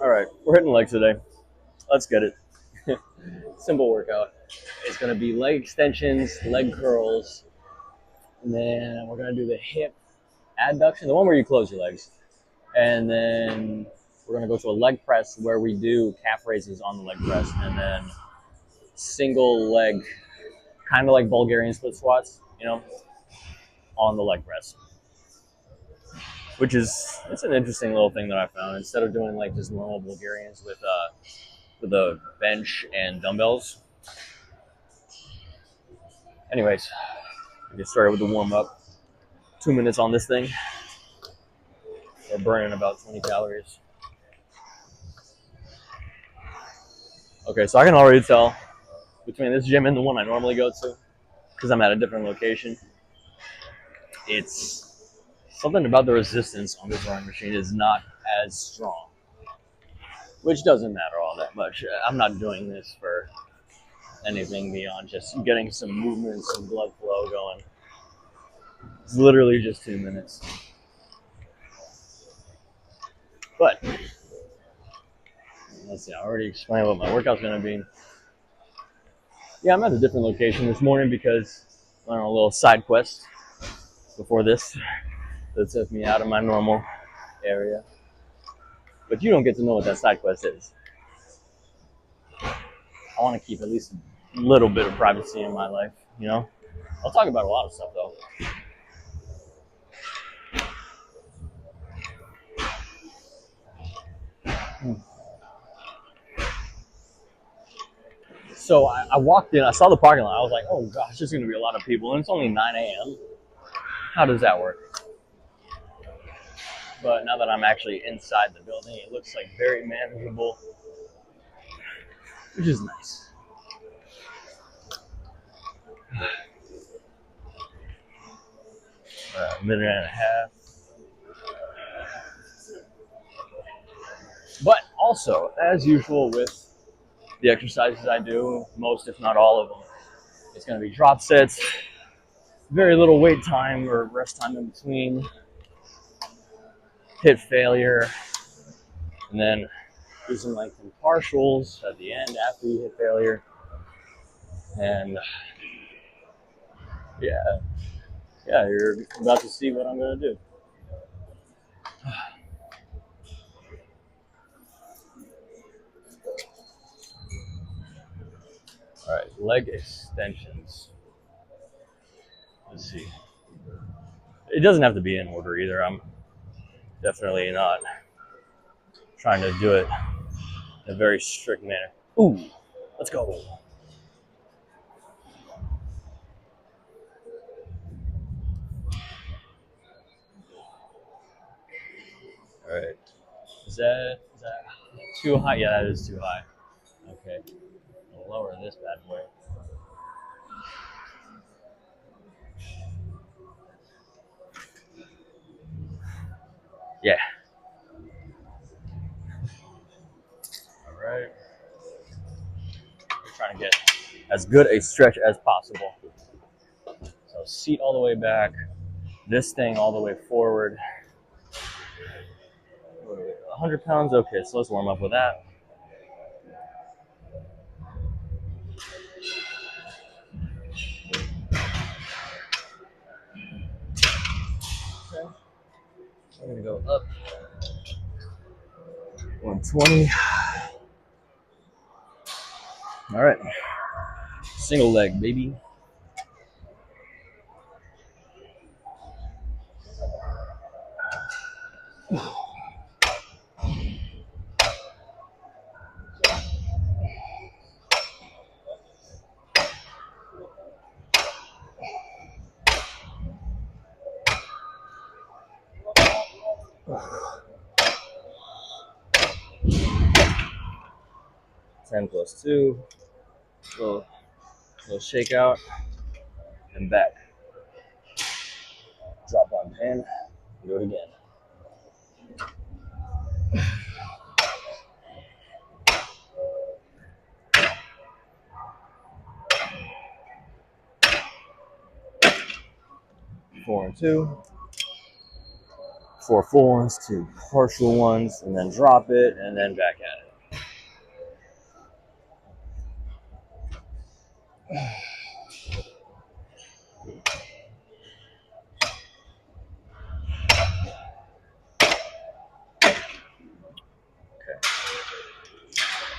All right, we're hitting legs today. Let's get it. Simple workout. It's gonna be leg extensions, leg curls, and then we're gonna do the hip adduction, the one where you close your legs, and then we're gonna go to a leg press where we do calf raises on the leg press, and then single leg, kind of like Bulgarian split squats, on the leg press. Which is, it's an interesting little thing that I found. Instead of doing like just normal Bulgarians with a bench and dumbbells. Anyways, we get started with the warm up. 2 minutes on this thing. We're burning about 20 calories. Okay, so I can already tell between this gym and the one I normally go to, because I'm at a different location, it's something about the resistance on this rowing machine is not as strong, which doesn't matter all that much. I'm not doing this for anything beyond just getting some movement, some blood flow going. It's literally just 2 minutes. But let's see, I already explained what my workout's gonna be. Yeah, I'm at a different location this morning because I went on a little side quest before this that took me out of my normal area. But you don't get to know what that side quest is. I want to keep at least a little bit of privacy in my life, I'll talk about a lot of stuff though. So I walked in, I saw the parking lot. I was like, oh gosh, there's going to be a lot of people. And it's only 9 a.m. How does that work? But now that I'm actually inside the building, it looks like very manageable, which is nice. A minute and a half. But also, as usual with the exercises I do, most if not all of them, it's going to be drop sets, very little wait time or rest time in between, hit failure, and then do some lengthened partials at the end after you hit failure. And yeah, you're about to see what I'm going to do. All right, leg extensions. Let's see. It doesn't have to be in order either. I'm definitely not trying to do it in a very strict manner. Ooh, let's go. All right. Is that too high? Yeah, that is too high. Okay. I'll lower this bad boy. Yeah. All right. We're trying to get as good a stretch as possible. So seat all the way back, this thing all the way forward. 100 pounds? Okay, so let's warm up with that. Okay. We're gonna go up. 120. All right. Single leg, baby. Ten plus 2. Little shake out and back. Drop on pin. Do it again. Four and 2. 4 full ones, 2 partial ones, and then drop it, and then back at it.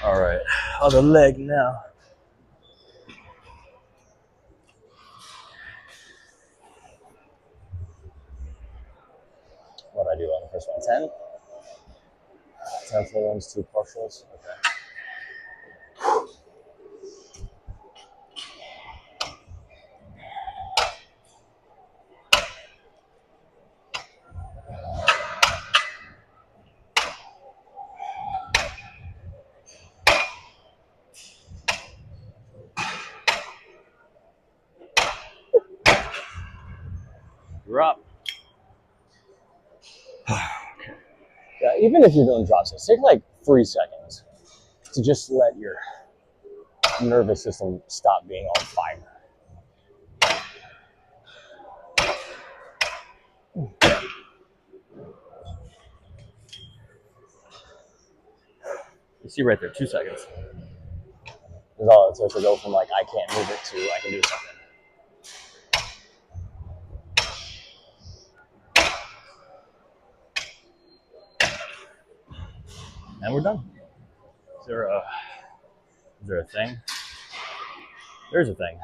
All right, other leg now. What did I do on the first one? 10? 10 full ones, 2 partials. Okay. Drop. Yeah, even if you're doing drop sets, take like 3 seconds to just let your nervous system stop being on fire. You see right there, 2 seconds. That's all it took to go from like I can't move it to I can do something. And we're done. Is there a thing? There's a thing.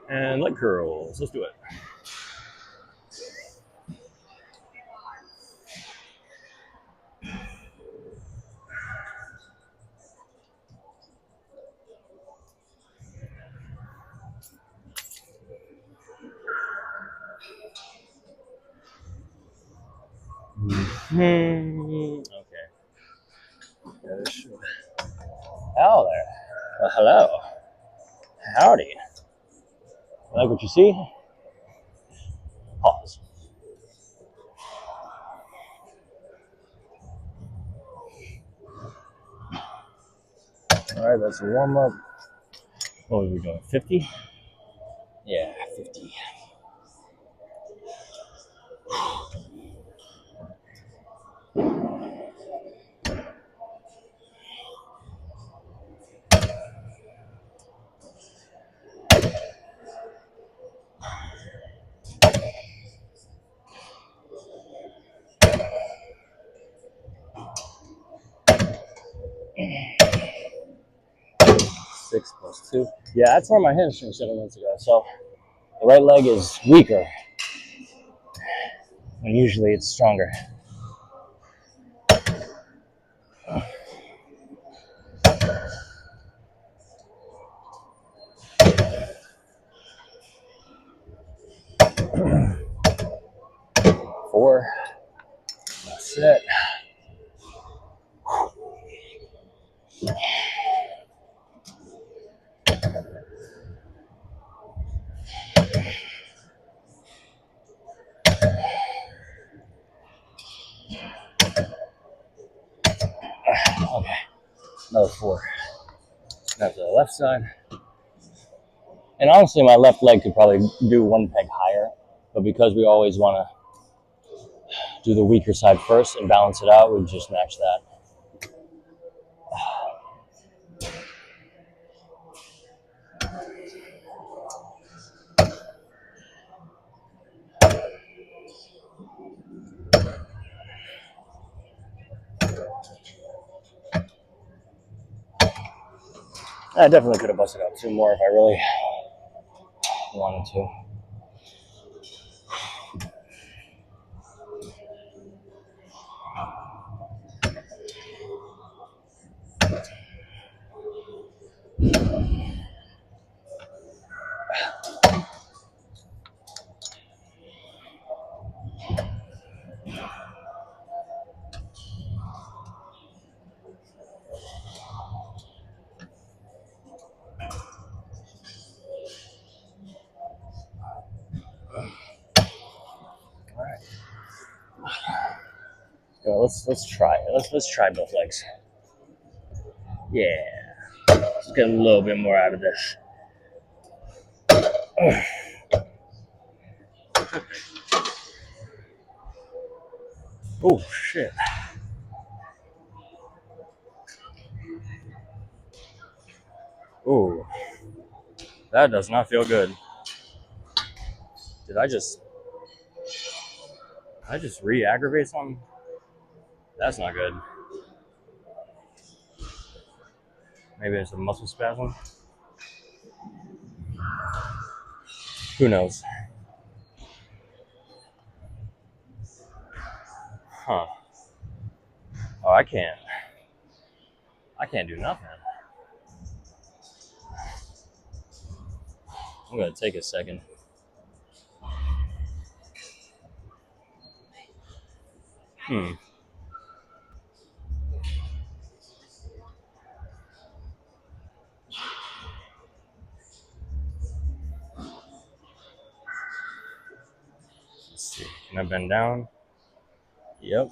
And leg curls. Let's do it. Okay. Hello there. Hello. Howdy. You like what you see? Pause. All right, that's a warm up. What are we doing? 50? Yeah, 50. Six plus 2. Yeah, I tore my hamstring 7 months ago, so the right leg is weaker when usually it's stronger. Four. That's it. Okay, another 4. Now to the left side. And honestly, my left leg could probably do 1 peg higher, but because we always want to do the weaker side first and balance it out, we just match that. I definitely could have busted out 2 more if I really wanted to. let's try it. Let's try both legs. Yeah. Let's get a little bit more out of this. Oh shit. Ooh. That does not feel good. Did I just re-aggravate something? That's not good. Maybe it's a muscle spasm. Who knows? Huh. Oh, I can't do nothing. I'm gonna take a second. Let's see. Can I bend down? Yep.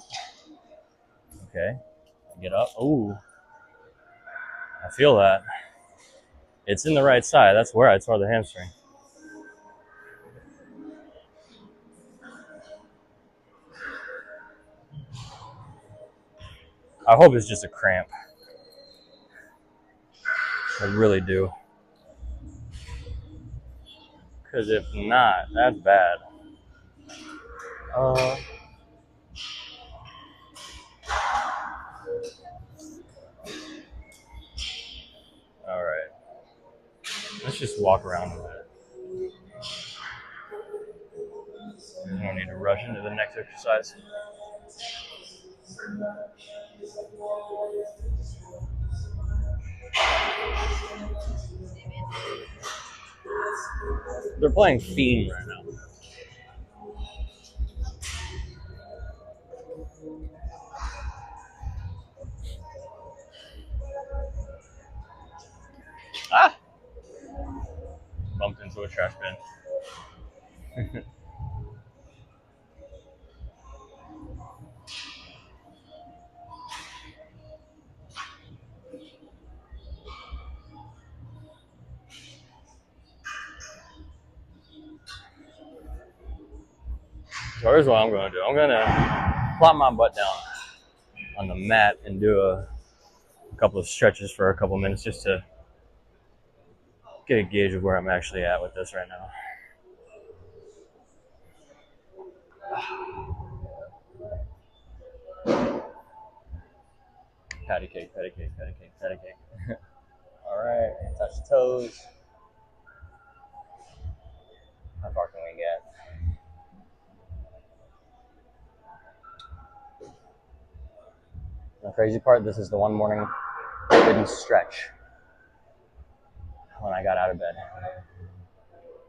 Okay. Get up. Ooh. I feel that. It's in the right side. That's where I tore the hamstring. I hope it's just a cramp. I really do. Because if not, that's bad. All right. Let's just walk around a bit. We don't need to rush into the next exercise. They're playing Fiend right now. Ah! Bumped into a trash bin. So here's what I'm going to do. I'm going to plop my butt down on the mat and do a couple of stretches for a couple minutes just to get a gauge of where I'm actually at with this right now. Patty cake, patty cake, patty cake, patty cake. All right, touch the toes. How far can we get? The crazy part, this is the one morning I didn't stretch when I got out of bed.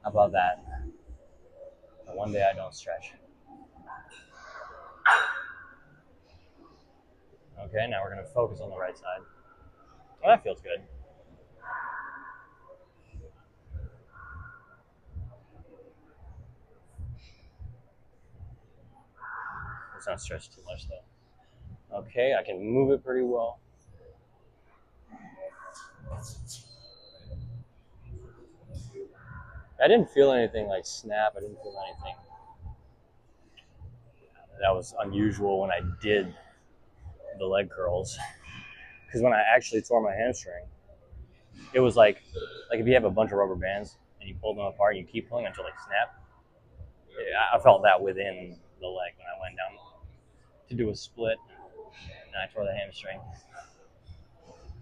How about that? The one day I don't stretch. Okay, now we're going to focus on the right side. Well, that feels good. Let's not stretch too much though. Okay, I can move it pretty well. I didn't feel anything like snap. I didn't feel anything that was unusual when I did the leg curls. Because when I actually tore my hamstring, it was like if you have a bunch of rubber bands and you pull them apart and you keep pulling until they snap. I felt that within the leg when I went down to do a split and I tore the hamstring.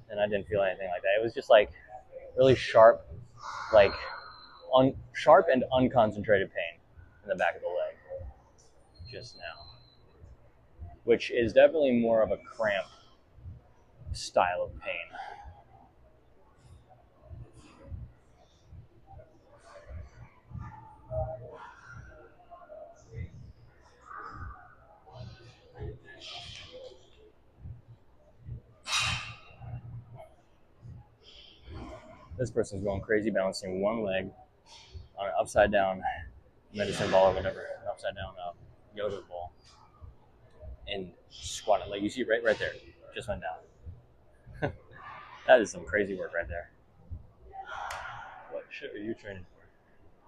And I didn't feel anything like that. It was just like really sharp, like sharp and unconcentrated pain in the back of the leg just now, which is definitely more of a cramp style of pain. This person's going crazy balancing one leg on an upside down medicine ball or whatever, an upside down yoga ball. And Squat it like you see right there. Just went down. That is some crazy work right there. What shit are you training for?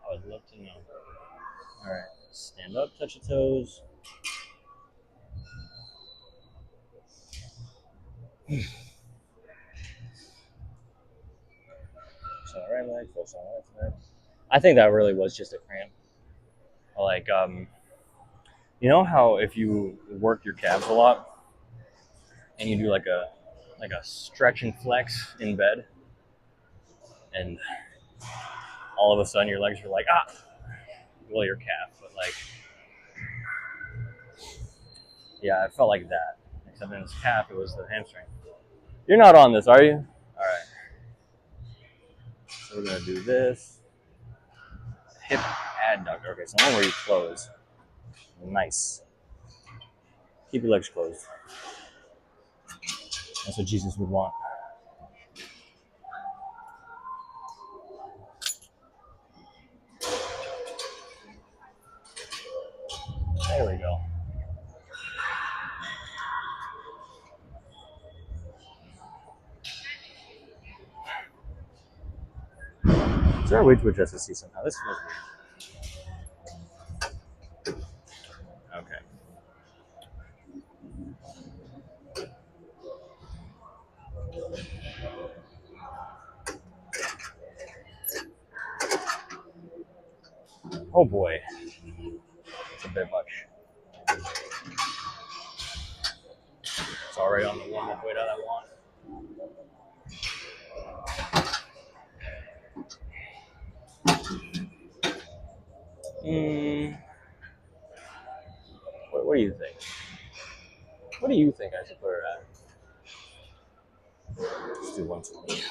I would love to know. All right, stand up, touch your toes. So right leg, focus on left leg. I think that really was just a cramp. Like, you know how if you work your calves a lot and you do like a stretch and flex in bed, and all of a sudden your legs are like well, your calf, but like, yeah, it felt like that. Except in his calf, it was the hamstring. You're not on this, are you? All right. So we're gonna do this hip adductor. Okay, so one where you close. Nice. Keep your legs closed. That's what Jesus would want. There we go. Is there a way to adjust the seat somehow? This feels weird. Okay. Oh boy. It's a bit much. It's already on the warm-up weight that I want. What do you think? What do you think I should put her at? Let's do 120.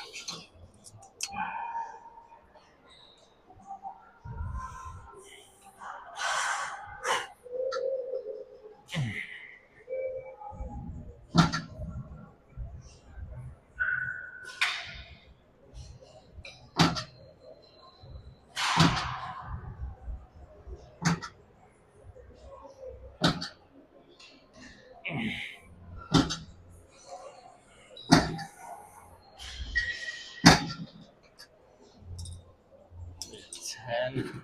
10.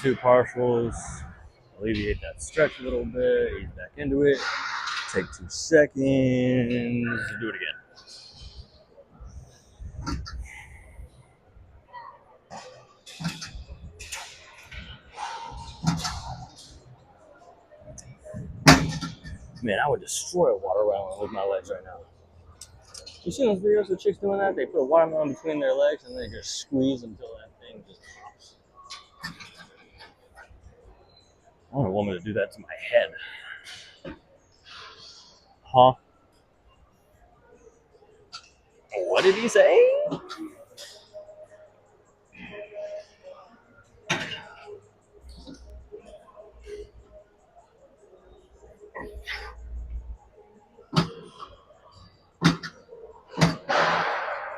2 partials. Alleviate that stretch a little bit. Ease back into it. Take 2 seconds. Do it again. Man, I would destroy a watermelon with my legs right now. You see those videos of chicks doing that? They put a watermelon between their legs and they just squeeze until that thing just pops. I want a woman to do that to my head. Huh? What did he say?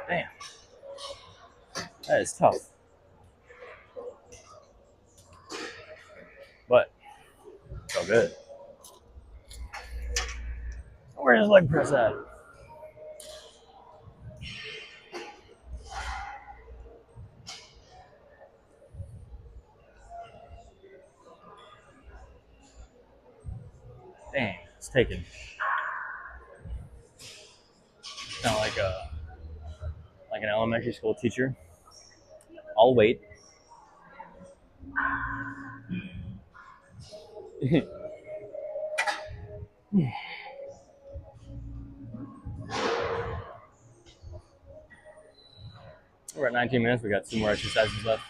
Damn. That is tough. But, so good. Where's his leg press at? Dang, it's taken. Kind of like an elementary school teacher. I'll wait. We're at 19 minutes. We got 2 more exercises left.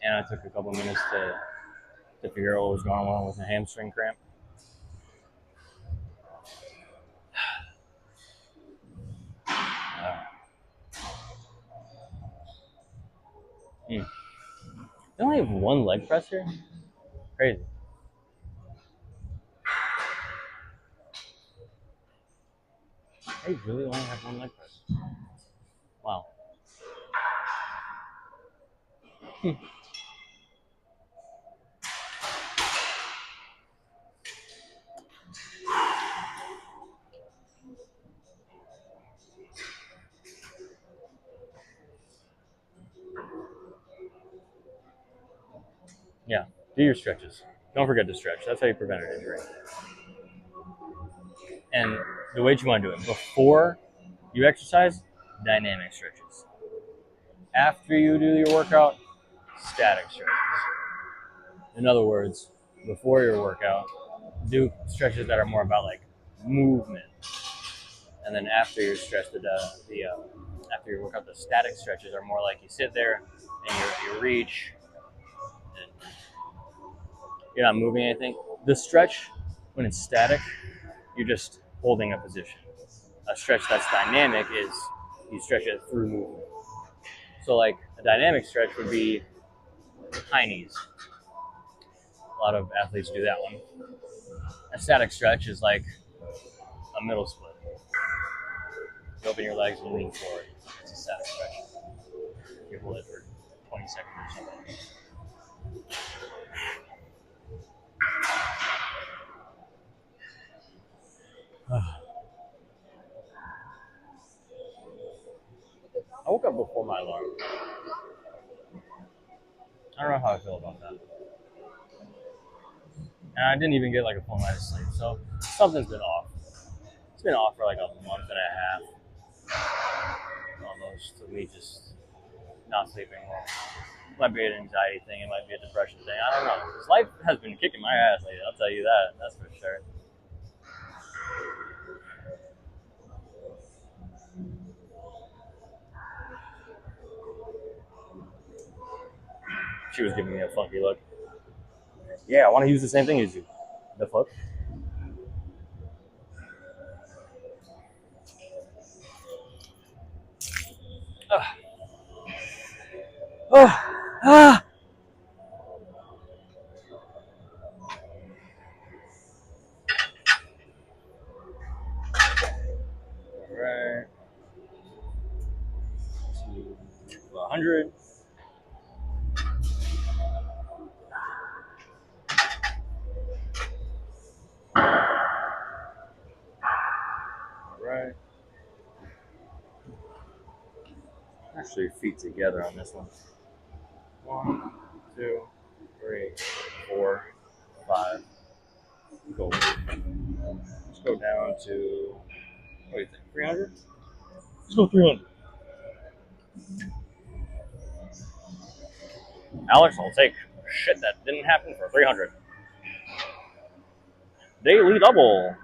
And I took a couple minutes to figure out what was going on with the hamstring cramp. They only have 1 leg press here? Crazy. They really only have 1 leg press. Wow. Do your stretches. Don't forget to stretch. That's how you prevent an injury. And the way you want to do it, before you exercise, dynamic stretches. After you do your workout, static stretches. In other words, before your workout, do stretches that are more about like movement. And then after your stretch, after your workout, the static stretches are more like you sit there and you reach and you're not moving anything. The stretch, when it's static, you're just holding a position. A stretch that's dynamic is you stretch it through movement. So like a dynamic stretch would be high knees. A lot of athletes do that one. A static stretch is like a middle split. You open your legs and lean forward. It's a static stretch. You hold it for 20 seconds or something. I woke up before my alarm. I don't know how I feel about that. And I didn't even get like a full night of sleep, so something's been off. It's been off for like a month and a half, almost, to me just not sleeping well. It might be an anxiety thing, it might be a depression thing, I don't know. Because life has been kicking my ass lately, I'll tell you that, that's for sure. She was giving me a funky look. Yeah, I want to use the same thing as you. The fuck? Ah. Right. 100. Right. Actually, feet together on this one. 1, 2, 3, 4, 5. Go. Let's go down to, what do you think, 300? Let's go 300. Alex, I'll take shit that didn't happen for 300. Daily double.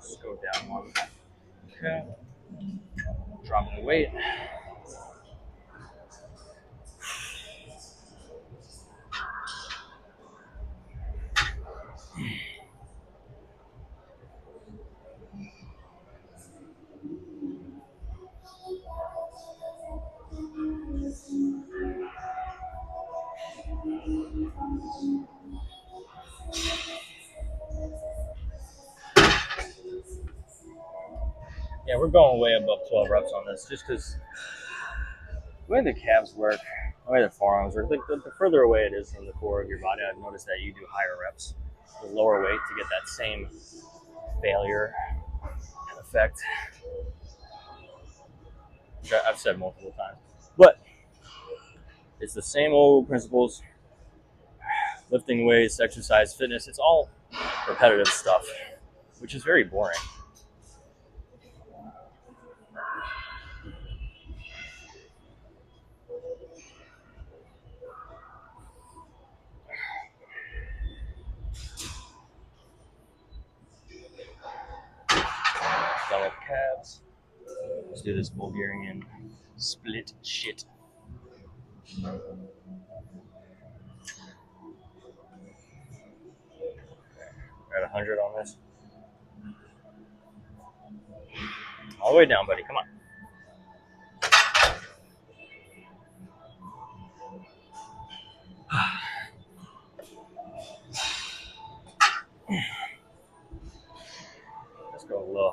Let's go down one. Okay. Dropping the weight. Yeah, we're going way above 12 reps on this just because the way the calves work, the way the forearms work, the further away it is from the core of your body, I've noticed that you do higher reps with lower weight to get that same failure effect, which I've said multiple times. But it's the same old principles. Lifting weights, exercise, fitness, it's all repetitive stuff, which is very boring. Develop calves. Let's do this Bulgarian split shit. We're at 100 on this. All the way down, buddy. Come on. Let's go low.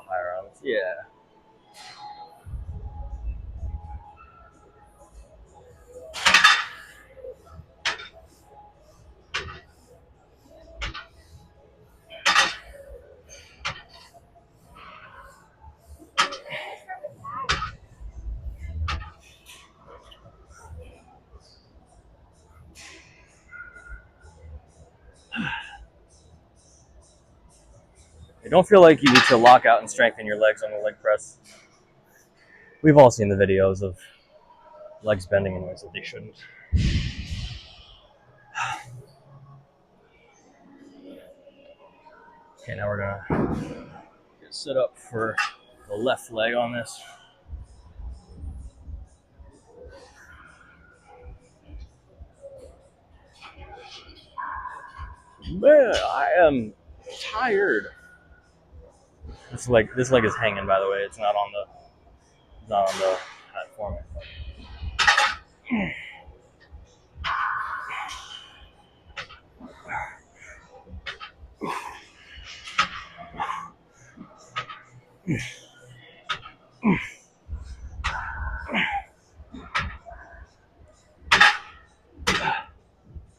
don't feel like you need to lock out and strengthen your legs on the leg press. We've all seen the videos of legs bending in ways that they shouldn't. Okay, now we're gonna get set up for the left leg on this. Man, I am tired. This leg is hanging, by the way. It's not on the platform.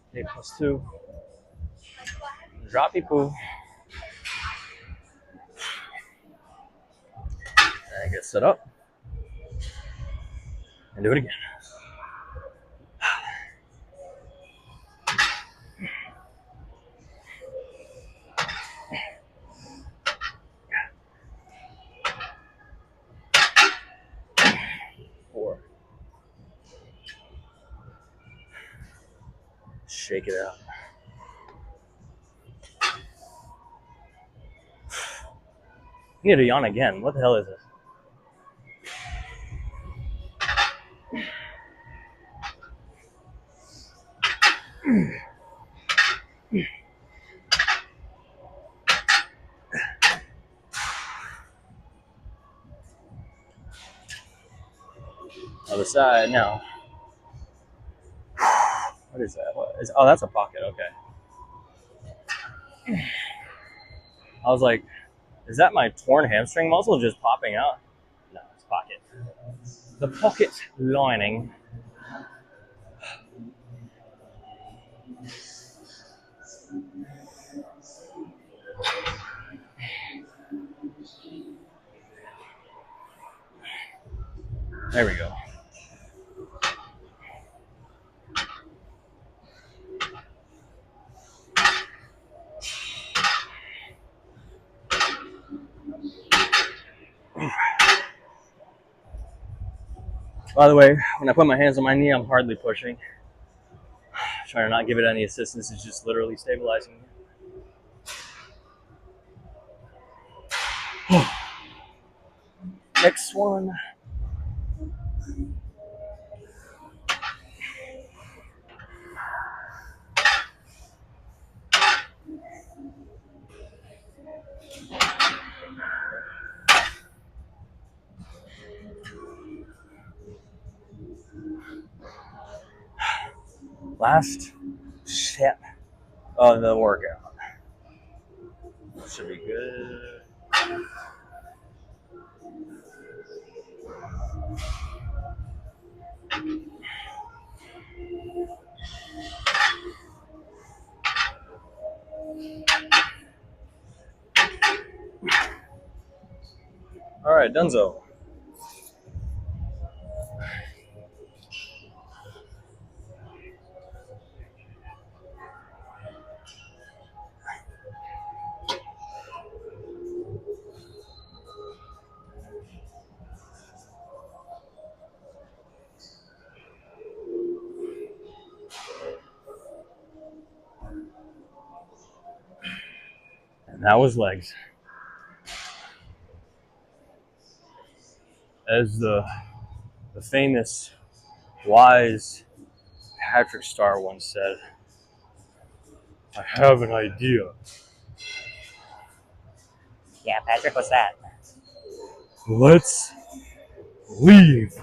Okay, +2. Droppy poo. And get set up. And do it again. Shake it out. I need to yawn again. What the hell is this? Other side now. What is that? Oh, that's a pocket. Okay. I was like, is that my torn hamstring muscle just popping out? No, it's pocket. The pocket lining. There we go. By the way, when I put my hands on my knee, I'm hardly pushing. Trying to not give it any assistance. It's just literally stabilizing me. Next one. Last step of the workout. Should be good. All right, donezo. And that was legs. As the famous, wise Patrick Starr once said, I have an idea. Yeah, Patrick, what's that? Let's leave.